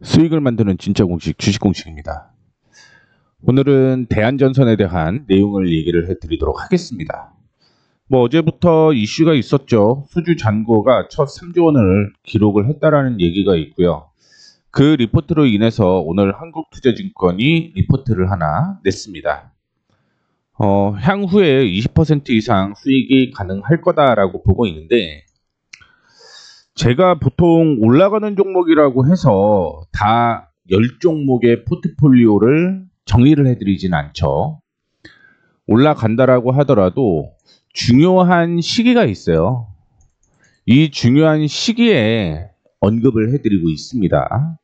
수익을 만드는 진짜 공식, 주식 공식입니다. 오늘은 대한전선에 대한 내용을 얘기를 해드리도록 하겠습니다. 어제부터 이슈가 있었죠. 수주 잔고가 첫 3조 원을 기록을 했다라는 얘기가 있고요. 그 리포트로 인해서 오늘 한국투자증권이 리포트를 하나 냈습니다. 향후에 20% 이상 수익이 가능할 거다라고 보고 있는데, 제가 보통 올라가는 종목이라고 해서 다 10종목의 포트폴리오를 정리를 해드리진 않죠. 올라간다라고 하더라도 중요한 시기가 있어요. 이 중요한 시기에 언급을 해드리고 있습니다.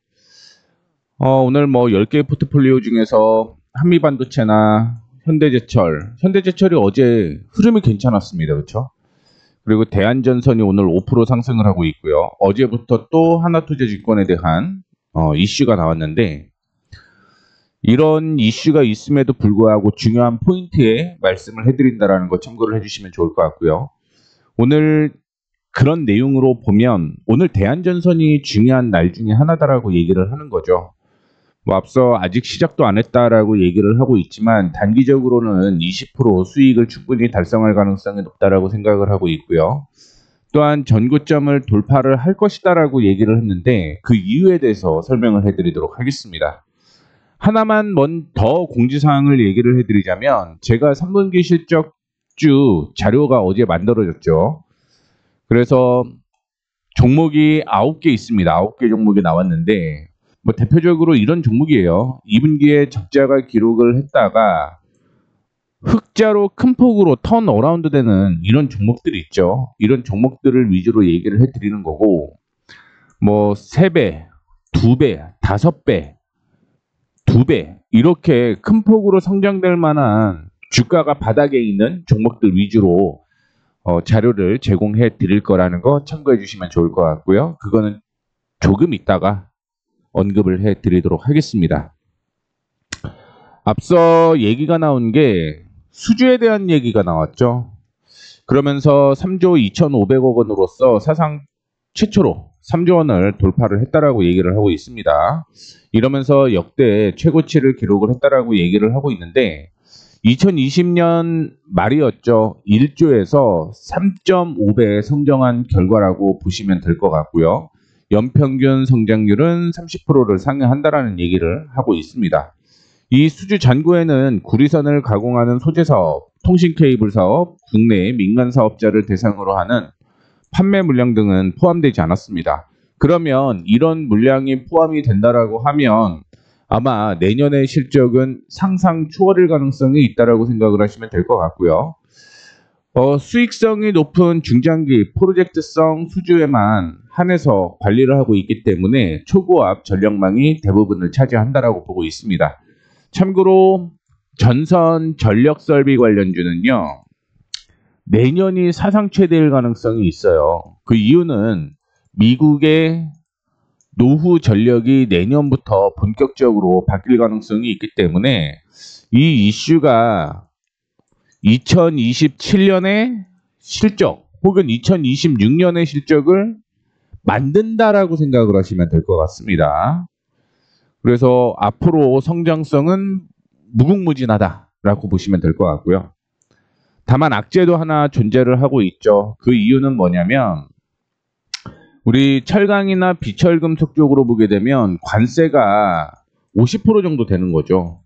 오늘 10개의 포트폴리오 중에서 한미반도체나 현대제철이 어제 흐름이 괜찮았습니다. 그렇죠? 그리고 대한전선이 오늘 5% 상승을 하고 있고요. 어제부터 또 하나투자증권에 대한 이슈가 나왔는데, 이런 이슈가 있음에도 불구하고 중요한 포인트에 말씀을 해드린다는 거 참고를 해주시면 좋을 것 같고요. 오늘 그런 내용으로 보면 오늘 대한전선이 중요한 날 중에 하나다라고 얘기를 하는 거죠. 앞서 아직 시작도 안 했다라고 얘기를 하고 있지만 단기적으로는 20% 수익을 충분히 달성할 가능성이 높다라고 생각을 하고 있고요. 또한 전고점을 돌파를 할 것이다라고 얘기를 했는데 그 이유에 대해서 설명을 해드리도록 하겠습니다. 하나만 더 공지사항을 얘기를 해드리자면, 제가 3분기 실적주 자료가 어제 만들어졌죠. 그래서 종목이 9개 있습니다. 9개 종목이 나왔는데 대표적으로 이런 종목이에요. 2분기에 적자가 기록을 했다가 흑자로 큰 폭으로 턴 어라운드 되는 이런 종목들이 있죠. 이런 종목들을 위주로 얘기를 해드리는 거고, 3배, 2배, 5배, 2배 이렇게 큰 폭으로 성장될 만한 주가가 바닥에 있는 종목들 위주로 자료를 제공해 드릴 거라는 거 참고해 주시면 좋을 것 같고요. 그거는 조금 있다가 언급을 해 드리도록 하겠습니다. 앞서 얘기가 나온 게 수주에 대한 얘기가 나왔죠. 그러면서 3조 2,500억 원으로서 사상 최초로 3조 원을 돌파를 했다라고 얘기를 하고 있습니다. 이러면서 역대 최고치를 기록을 했다라고 얘기를 하고 있는데, 2020년 말이었죠. 1조에서 3.5배 성장한 결과라고 보시면 될 것 같고요. 연평균 성장률은 30%를 상회한다라는 얘기를 하고 있습니다. 이 수주 잔고에는 구리선을 가공하는 소재 사업, 통신 케이블 사업, 국내 민간 사업자를 대상으로 하는 판매 물량 등은 포함되지 않았습니다. 그러면 이런 물량이 포함이 된다라고 하면 아마 내년의 실적은 상상 초월일 가능성이 있다라고 생각을 하시면 될 것 같고요. 수익성이 높은 중장기 프로젝트성 수주에만 한해서 관리를 하고 있기 때문에 초고압 전력망이 대부분을 차지한다라고 보고 있습니다. 참고로 전선 전력 설비 관련주는요, 내년이 사상 최대일 가능성이 있어요. 그 이유는 미국의 노후 전력이 내년부터 본격적으로 바뀔 가능성이 있기 때문에 이 이슈가 2027년의 실적 혹은 2026년의 실적을 만든다라고 생각을 하시면 될 것 같습니다. 그래서 앞으로 성장성은 무궁무진하다라고 보시면 될 것 같고요. 다만 악재도 하나 존재를 하고 있죠. 그 이유는 뭐냐면, 우리 철강이나 비철금속 쪽으로 보게 되면 관세가 50% 정도 되는 거죠.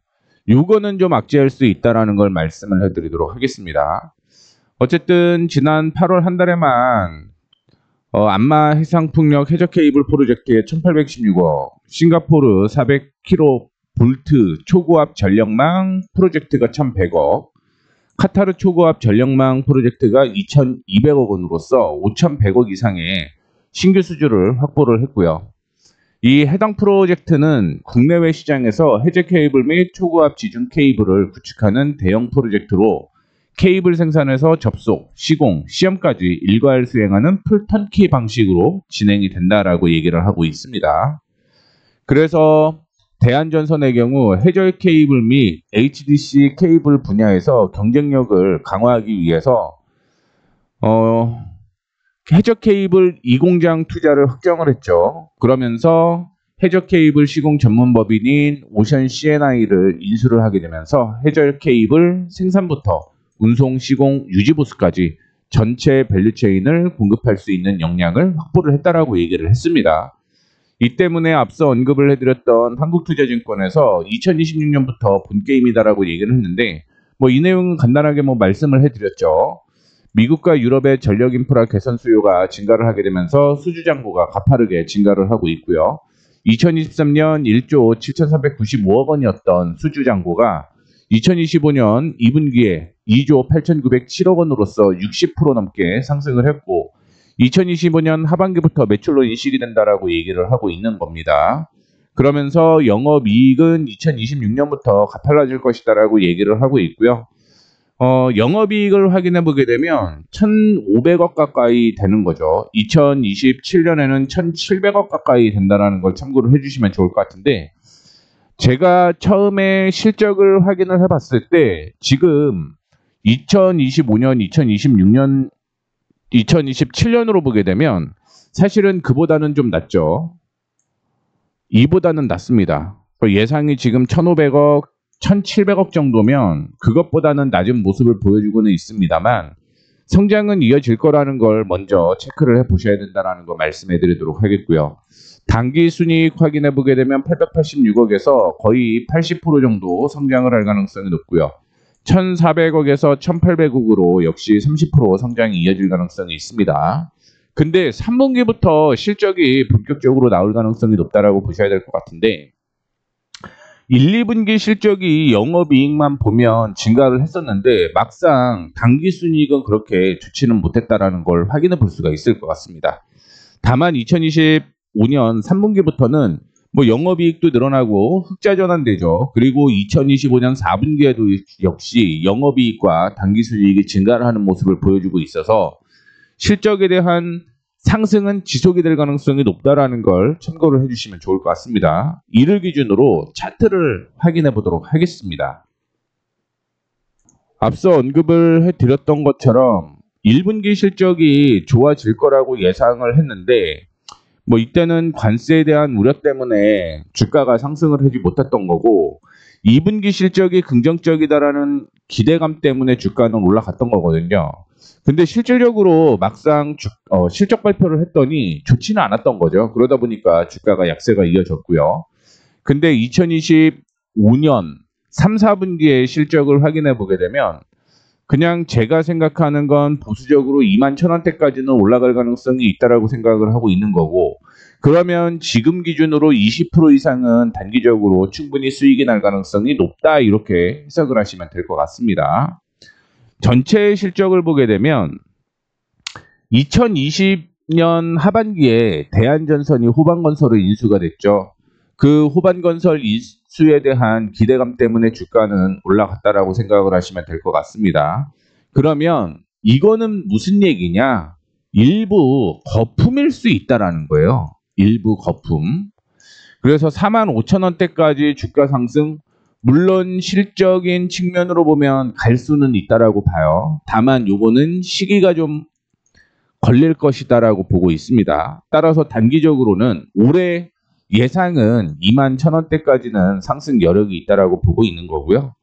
이거는 좀 악재할 수 있다는 걸 말씀을 해드리도록 하겠습니다. 어쨌든 지난 8월 한 달에만 안마 해상풍력 해저 케이블 프로젝트에 1816억, 싱가포르 400kV 초고압 전력망 프로젝트가 1100억, 카타르 초고압 전력망 프로젝트가 2200억 원으로서 5100억 이상의 신규 수주를 확보를 했고요. 이 해당 프로젝트는 국내외 시장에서 해저 케이블 및 초고압 지중 케이블을 구축하는 대형 프로젝트로 케이블 생산에서 접속, 시공, 시험까지 일괄 수행하는 풀턴키 방식으로 진행이 된다라고 얘기를 하고 있습니다. 그래서 대한전선의 경우 해저 케이블 및 HDC 케이블 분야에서 경쟁력을 강화하기 위해서 해저 케이블 2공장 투자를 확정을 했죠. 그러면서 해저 케이블 시공 전문 법인인 오션 C&I를 인수를 하게 되면서 해저 케이블 생산부터 운송, 시공, 유지 보수까지 전체 밸류체인을 공급할 수 있는 역량을 확보를 했다라고 얘기를 했습니다. 이 때문에 앞서 언급을 해드렸던 한국투자증권에서 2026년부터 본게임이다라고 얘기를 했는데 이 내용은 간단하게 말씀을 해드렸죠. 미국과 유럽의 전력 인프라 개선 수요가 증가를 하게 되면서 수주 잔고가 가파르게 증가를 하고 있고요. 2023년 1조 7,395억 원이었던 수주 잔고가 2025년 2분기에 2조 8,907억 원으로서 60% 넘게 상승을 했고 2025년 하반기부터 매출로 인식이 된다라고 얘기를 하고 있는 겁니다. 그러면서 영업이익은 2026년부터 가팔라질 것이다라고 얘기를 하고 있고요. 영업이익을 확인해 보게 되면 1,500억 가까이 되는 거죠. 2027년에는 1,700억 가까이 된다는 걸 참고를 해주시면 좋을 것 같은데 제가 처음에 실적을 확인을 해봤을 때 지금 2025년, 2026년, 2027년으로 보게 되면 사실은 그보다는 좀 낮죠. 이보다는 낮습니다. 예상이 지금 1,500억, 1,700억 정도면 그것보다는 낮은 모습을 보여주고는 있습니다만 성장은 이어질 거라는 걸 먼저 체크를 해보셔야 된다는 거 말씀해 드리도록 하겠고요. 단기 순이익 확인해 보게 되면 886억에서 거의 80% 정도 성장을 할 가능성이 높고요. 1,400억에서 1,800억으로 역시 30% 성장이 이어질 가능성이 있습니다. 근데 3분기부터 실적이 본격적으로 나올 가능성이 높다라고 보셔야 될 것 같은데 1, 2분기 실적이 영업이익만 보면 증가를 했었는데 막상 당기순이익은 그렇게 좋지는 못했다라는 걸 확인해 볼 수가 있을 것 같습니다. 다만 2025년 3분기부터는 영업이익도 늘어나고 흑자 전환되죠. 그리고 2025년 4분기에도 역시 영업이익과 당기순이익이 증가를 하는 모습을 보여주고 있어서 실적에 대한 상승은 지속이 될 가능성이 높다라는 걸 참고를 해주시면 좋을 것 같습니다. 이를 기준으로 차트를 확인해 보도록 하겠습니다. 앞서 언급을 해드렸던 것처럼 1분기 실적이 좋아질 거라고 예상을 했는데 이때는 관세에 대한 우려 때문에 주가가 상승을 하지 못했던 거고 2분기 실적이 긍정적이다라는 기대감 때문에 주가는 올라갔던 거거든요. 근데 실질적으로 막상 실적 발표를 했더니 좋지는 않았던 거죠. 그러다 보니까 주가가 약세가 이어졌고요. 근데 2025년 3, 4분기의 실적을 확인해 보게 되면 그냥 제가 생각하는 건 보수적으로 21,000원대까지는 올라갈 가능성이 있다라고 생각을 하고 있는 거고 그러면 지금 기준으로 20% 이상은 단기적으로 충분히 수익이 날 가능성이 높다 이렇게 해석을 하시면 될 것 같습니다. 전체 실적을 보게 되면 2020년 하반기에 대한전선이 호반건설을 인수가 됐죠. 그 호반건설 인수에 대한 기대감 때문에 주가는 올라갔다라고 생각을 하시면 될 것 같습니다. 그러면 이거는 무슨 얘기냐? 일부 거품일 수 있다라는 거예요. 일부 거품. 그래서 45,000원대까지 주가 상승 물론 실적인 측면으로 보면 갈 수는 있다라고 봐요. 다만 요거는 시기가 좀 걸릴 것이다라고 보고 있습니다. 따라서 단기적으로는 올해 예상은 21,000원대까지는 상승 여력이 있다라고 보고 있는 거고요.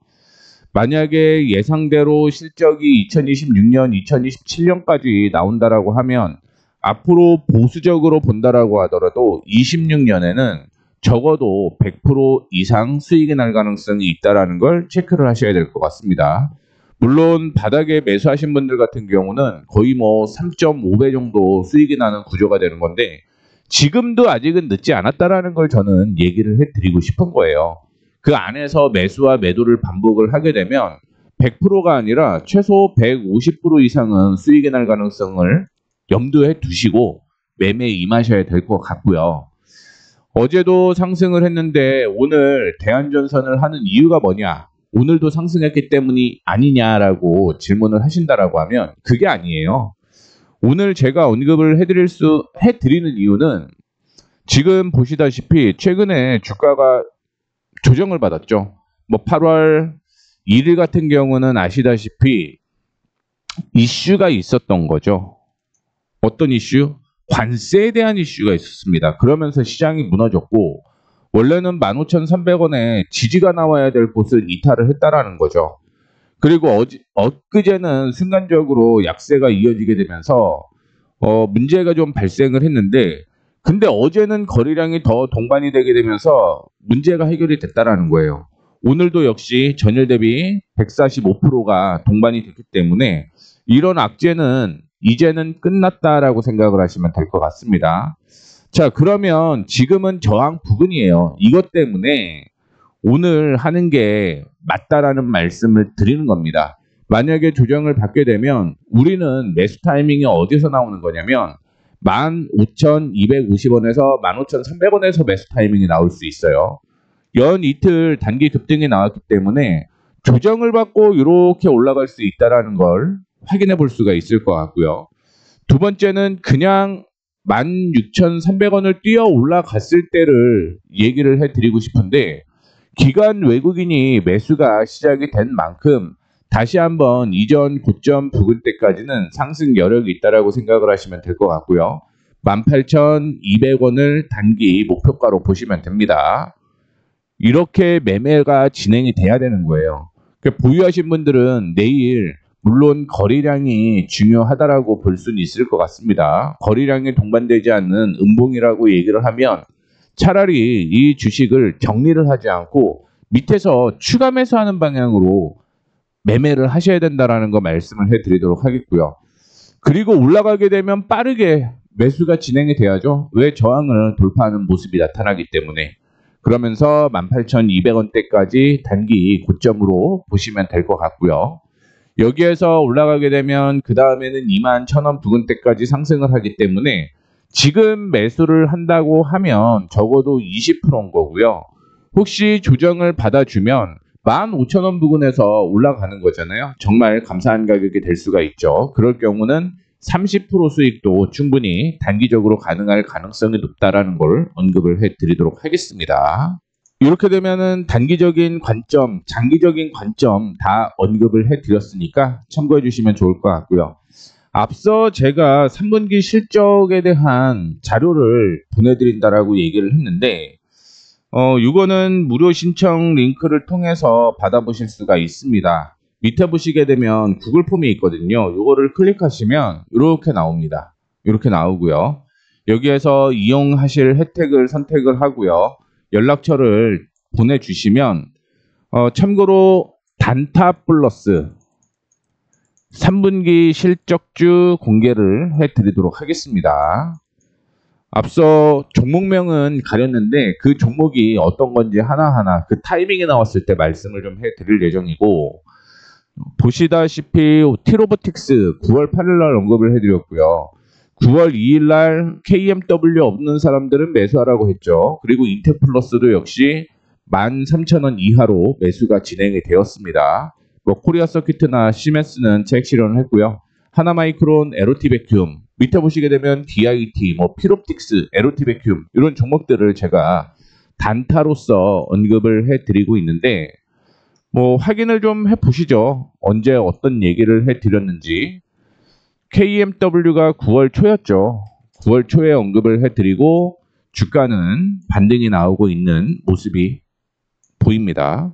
만약에 예상대로 실적이 2026년, 2027년까지 나온다라고 하면 앞으로 보수적으로 본다라고 하더라도 26년에는 적어도 100% 이상 수익이 날 가능성이 있다는 걸 체크를 하셔야 될 것 같습니다. 물론 바닥에 매수하신 분들 같은 경우는 거의 3.5배 정도 수익이 나는 구조가 되는 건데 지금도 아직은 늦지 않았다라는 걸 저는 얘기를 해드리고 싶은 거예요. 그 안에서 매수와 매도를 반복을 하게 되면 100%가 아니라 최소 150% 이상은 수익이 날 가능성을 염두에 두시고 매매에 임하셔야 될 것 같고요. 어제도 상승을 했는데 오늘 대한전선을 하는 이유가 뭐냐? 오늘도 상승했기 때문이 아니냐라고 질문을 하신다라고 하면 그게 아니에요. 오늘 제가 언급을 해드리는 이유는 지금 보시다시피 최근에 주가가 조정을 받았죠. 8월 1일 같은 경우는 아시다시피 이슈가 있었던 거죠. 어떤 이슈? 관세에 대한 이슈가 있었습니다. 그러면서 시장이 무너졌고 원래는 15,300원에 지지가 나와야 될 곳을 이탈을 했다라는 거죠. 그리고 엊그제는 순간적으로 약세가 이어지게 되면서 문제가 좀 발생을 했는데, 근데 어제는 거래량이 더 동반이 되게 되면서 문제가 해결이 됐다라는 거예요. 오늘도 역시 전일 대비 145%가 동반이 됐기 때문에 이런 악재는 이제는 끝났다라고 생각을 하시면 될 것 같습니다. 자, 그러면 지금은 저항 부근이에요. 이것 때문에 오늘 하는 게 맞다라는 말씀을 드리는 겁니다. 만약에 조정을 받게 되면 우리는 매수 타이밍이 어디서 나오는 거냐면 15,250원에서 15,300원에서 매수 타이밍이 나올 수 있어요. 연 이틀 단기 급등이 나왔기 때문에 조정을 받고 이렇게 올라갈 수 있다는 걸 확인해 볼 수가 있을 것 같고요. 두 번째는 그냥 16,300원을 뛰어 올라갔을 때를 얘기를 해드리고 싶은데, 기관 외국인이 매수가 시작이 된 만큼 다시 한번 이전 고점 부근 때까지는 상승 여력이 있다라고 생각을 하시면 될 것 같고요. 18,200원을 단기 목표가로 보시면 됩니다. 이렇게 매매가 진행이 돼야 되는 거예요. 보유하신 분들은 내일 물론 거래량이 중요하다라고 볼 수는 있을 것 같습니다. 거래량이 동반되지 않는 음봉이라고 얘기를 하면 차라리 이 주식을 정리를 하지 않고 밑에서 추가 매수하는 방향으로 매매를 하셔야 된다라는 거 말씀을 해드리도록 하겠고요. 그리고 올라가게 되면 빠르게 매수가 진행이 돼야죠. 왜? 저항을 돌파하는 모습이 나타나기 때문에. 그러면서 18,200원대까지 단기 고점으로 보시면 될 것 같고요. 여기에서 올라가게 되면 그 다음에는 21,000원 부근대까지 상승을 하기 때문에 지금 매수를 한다고 하면 적어도 20%인 거고요. 혹시 조정을 받아주면 15,000원 부근에서 올라가는 거잖아요. 정말 감사한 가격이 될 수가 있죠. 그럴 경우는 30% 수익도 충분히 단기적으로 가능할 가능성이 높다라는 걸 언급을 해드리도록 하겠습니다. 이렇게 되면은 단기적인 관점, 장기적인 관점 다 언급을 해드렸으니까 참고해 주시면 좋을 것 같고요. 앞서 제가 3분기 실적에 대한 자료를 보내드린다라고 얘기를 했는데, 이거는 무료 신청 링크를 통해서 받아보실 수가 있습니다. 밑에 보시게 되면 구글 폼이 있거든요. 이거를 클릭하시면 이렇게 나옵니다. 이렇게 나오고요. 여기에서 이용하실 혜택을 선택을 하고요. 연락처를 보내주시면 참고로 단타 플러스 3분기 실적주 공개를 해드리도록 하겠습니다. 앞서 종목명은 가렸는데 그 종목이 어떤 건지 하나하나 그 타이밍이 나왔을 때 말씀을 좀 해드릴 예정이고, 보시다시피 티로보틱스 9월 8일날 언급을 해드렸고요. 9월 2일날 KMW 없는 사람들은 매수하라고 했죠. 그리고 인텍플러스도 역시 13,000원 이하로 매수가 진행이 되었습니다. 코리아 서킷이나 시멘스는 체액 실현을 했고요. 하나마이크론, 에로티베큐움, 밑에 보시게 되면 DIT, 피롭틱스, 에로티베큐움 이런 종목들을 제가 단타로서 언급을 해드리고 있는데, 확인을 좀 해보시죠. 언제 어떤 얘기를 해드렸는지. KMW가 9월 초였죠. 9월 초에 언급을 해드리고 주가는 반등이 나오고 있는 모습이 보입니다.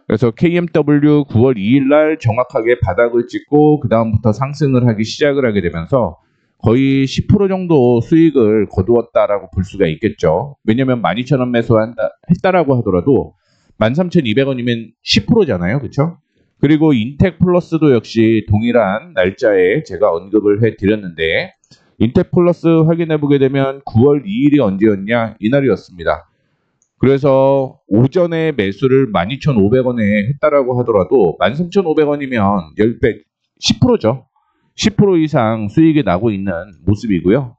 그래서 KMW 9월 2일 날 정확하게 바닥을 찍고 그 다음부터 상승을 하기 시작을 하게 되면서 거의 10% 정도 수익을 거두었다라고 볼 수가 있겠죠. 왜냐면 12,000원 매수했다라고 하더라도 13,200원이면 10%잖아요. 그렇죠? 그리고 인텍 플러스도 역시 동일한 날짜에 제가 언급을 해드렸는데, 인텍 플러스 확인해 보게 되면 9월 2일이 언제였냐? 이날이었습니다. 그래서 오전에 매수를 12,500원에 했다라고 하더라도 13,500원이면 10배, 10%죠. 10% 이상 수익이 나고 있는 모습이고요.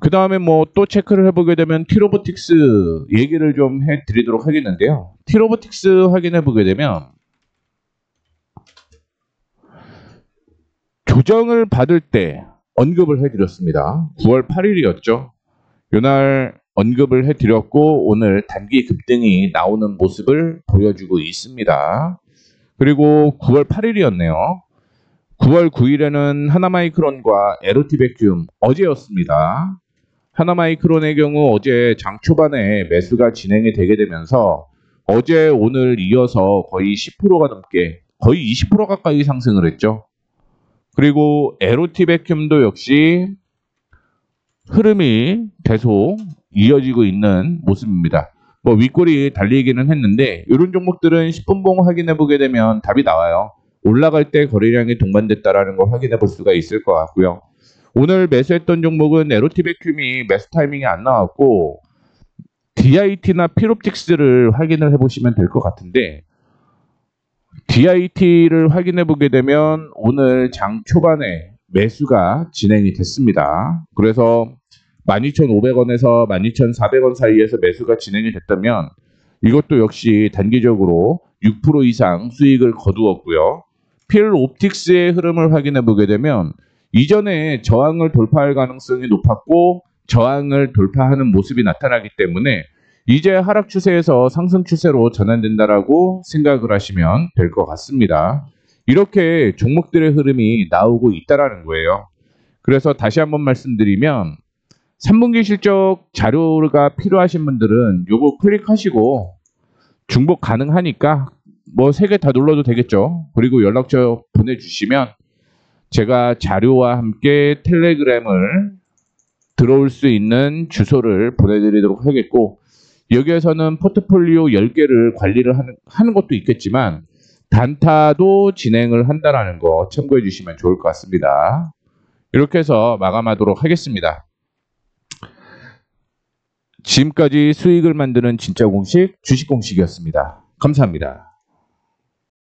그 다음에 또 체크를 해보게 되면 티로보틱스 얘기를 좀 해드리도록 하겠는데요. 티로보틱스 확인해 보게 되면 조정을 받을 때 언급을 해드렸습니다. 9월 8일이었죠. 이날 언급을 해드렸고 오늘 단기 급등이 나오는 모습을 보여주고 있습니다. 그리고 9월 8일이었네요. 9월 9일에는 하나마이크론과 에로티베큐움 어제였습니다. 하나마이크론의 경우 어제 장 초반에 매수가 진행이 되게 되면서 어제 오늘 이어서 거의 10%가 넘게 거의 20% 가까이 상승을 했죠. 그리고 에로티베큐움도 역시 흐름이 계속 이어지고 있는 모습입니다. 뭐 윗골이 달리기는 했는데 이런 종목들은 10분봉 확인해 보게 되면 답이 나와요. 올라갈 때 거래량이 동반됐다라는 걸 확인해 볼 수가 있을 것 같고요. 오늘 매수했던 종목은 에로티베큐움이 매수 타이밍이 안 나왔고 DIT나 필옵틱스를 확인을 해보시면 될 것 같은데 DIT를 확인해 보게 되면 오늘 장 초반에 매수가 진행이 됐습니다. 그래서 12,500원에서 12,400원 사이에서 매수가 진행이 됐다면 이것도 역시 단기적으로 6% 이상 수익을 거두었고요. 필옵틱스의 흐름을 확인해 보게 되면 이전에 저항을 돌파할 가능성이 높았고 저항을 돌파하는 모습이 나타나기 때문에 이제 하락 추세에서 상승 추세로 전환된다라고 생각을 하시면 될 것 같습니다. 이렇게 종목들의 흐름이 나오고 있다라는 거예요. 그래서 다시 한번 말씀드리면 3분기 실적 자료가 필요하신 분들은 요거 클릭하시고 중복 가능하니까 뭐 3개 다 눌러도 되겠죠. 그리고 연락처 보내주시면 제가 자료와 함께 텔레그램을 들어올 수 있는 주소를 보내드리도록 하겠고 여기에서는 포트폴리오 10개를 관리를 하는 것도 있겠지만 단타도 진행을 한다는 거 참고해 주시면 좋을 것 같습니다. 이렇게 해서 마감하도록 하겠습니다. 지금까지 수익을 만드는 진짜 공식 주식 공식이었습니다. 감사합니다.